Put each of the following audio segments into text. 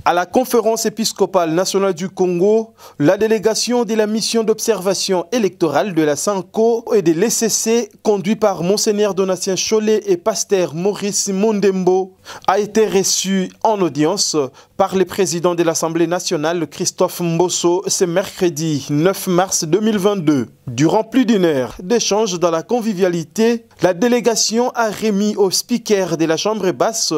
À la conférence épiscopale nationale du Congo, la délégation de la mission d'observation électorale de la SENCO et de l'ECC, conduite par Monseigneur Donatien Cholet et pasteur Maurice Mondembo, a été reçue en audience par le président de l'Assemblée nationale, Christophe Mbosso, ce mercredi 9 mars 2022. Durant plus d'une heure d'échange dans la convivialité, la délégation a remis au speaker de la Chambre basse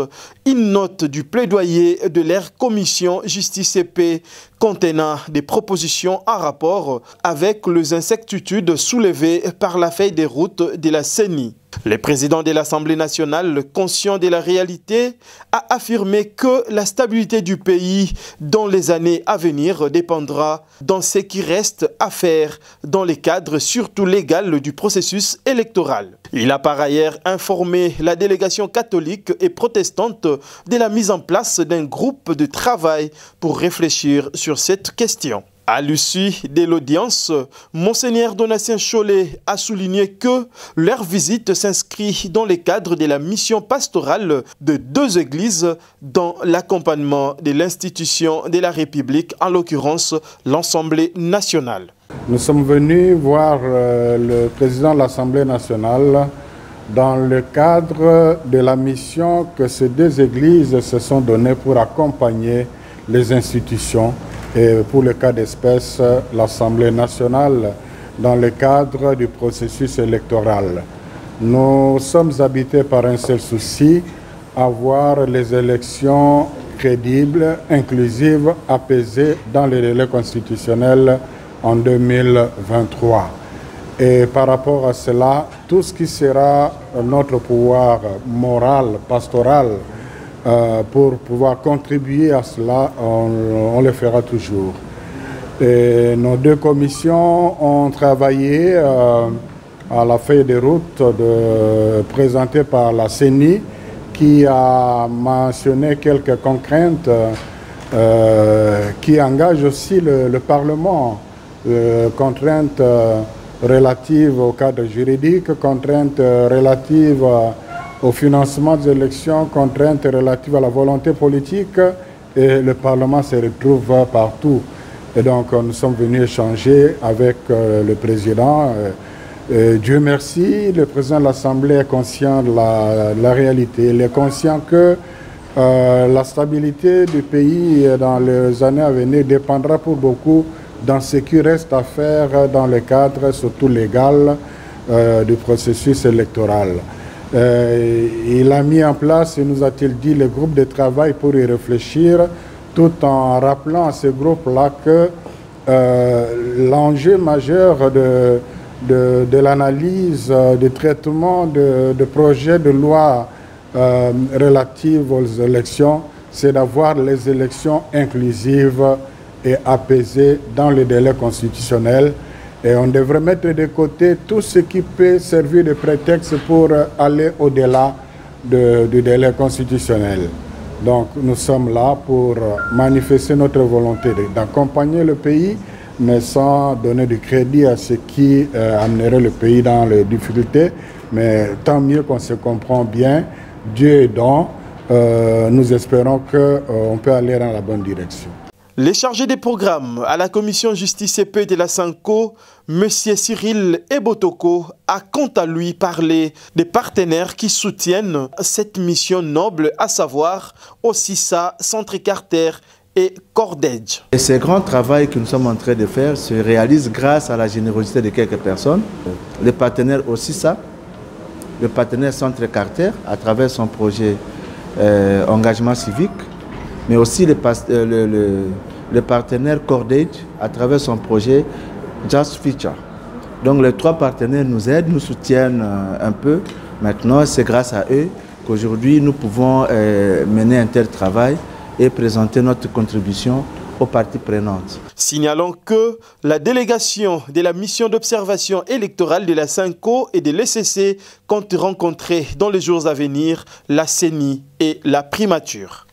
une note du plaidoyer de leur commission Justice et Paix contenant des propositions en rapport avec les incertitudes soulevées par la feuille de route de la CENI. Le président de l'Assemblée nationale, conscient de la réalité, a affirmé que la stabilité du pays dans les années à venir dépendra dans ce qui reste à faire dans le cadre surtout légal du processus électoral. Il a par ailleurs informé la délégation catholique et protestante de la mise en place d'un groupe de travail pour réfléchir sur cette question. À l'issue de l'audience, Monseigneur Donatien Cholet a souligné que leur visite s'inscrit dans le cadre de la mission pastorale de deux églises dans l'accompagnement de l'institution de la République, en l'occurrence l'Assemblée nationale. Nous sommes venus voir le président de l'Assemblée nationale dans le cadre de la mission que ces deux églises se sont données pour accompagner les institutions et pour le cas d'espèce, l'Assemblée nationale dans le cadre du processus électoral. Nous sommes habités par un seul souci, avoir les élections crédibles, inclusives, apaisées dans les délais constitutionnels en 2023. Et par rapport à cela, tout ce qui sera notre pouvoir moral, pastoral, pour pouvoir contribuer à cela, on le fera toujours. Et nos deux commissions ont travaillé à la feuille de route présentée par la CENI, qui a mentionné quelques contraintes qui engagent aussi le Parlement, contraintes relatives au cadre juridique, contraintes relatives au financement des élections, contraintes relatives à la volonté politique, et le Parlement se retrouve partout. Et donc nous sommes venus échanger avec le président. Dieu merci, le président de l'Assemblée est conscient de la réalité. Il est conscient que la stabilité du pays dans les années à venir dépendra pour beaucoup dans ce qui reste à faire dans le cadre surtout légal du processus électoral. Il a mis en place, il nous a-t-il dit, le groupe de travail pour y réfléchir, tout en rappelant à ce groupe-là que l'enjeu majeur de l'analyse, du traitement de projets de loi relatifs aux élections, c'est d'avoir les élections inclusives et apaisées dans les délais constitutionnels. Et on devrait mettre de côté tout ce qui peut servir de prétexte pour aller au-delà du délai constitutionnel. Donc nous sommes là pour manifester notre volonté d'accompagner le pays, mais sans donner du crédit à ce qui amènerait le pays dans les difficultés. Mais tant mieux qu'on se comprend bien, Dieu aidant, nous espérons qu'on peut aller dans la bonne direction. Les chargés des programmes à la commission Justice et Paix de la SENCO, M. Cyril Ebotoko, a quant à lui parlé des partenaires qui soutiennent cette mission noble, à savoir OSISA, Centre Carter et Cordage. Et ce grand travail que nous sommes en train de faire se réalise grâce à la générosité de quelques personnes. Les partenaires OSISA, le partenaire Centre Carter à travers son projet Engagement civique, mais aussi le partenaire Cordage à travers son projet Just Future. Donc les trois partenaires nous aident, nous soutiennent un peu. Maintenant, c'est grâce à eux qu'aujourd'hui nous pouvons mener un tel travail et présenter notre contribution aux parties prenantes. Signalons que la délégation de la mission d'observation électorale de la SENCO et de l'ECC compte rencontrer dans les jours à venir la CENI et la primature.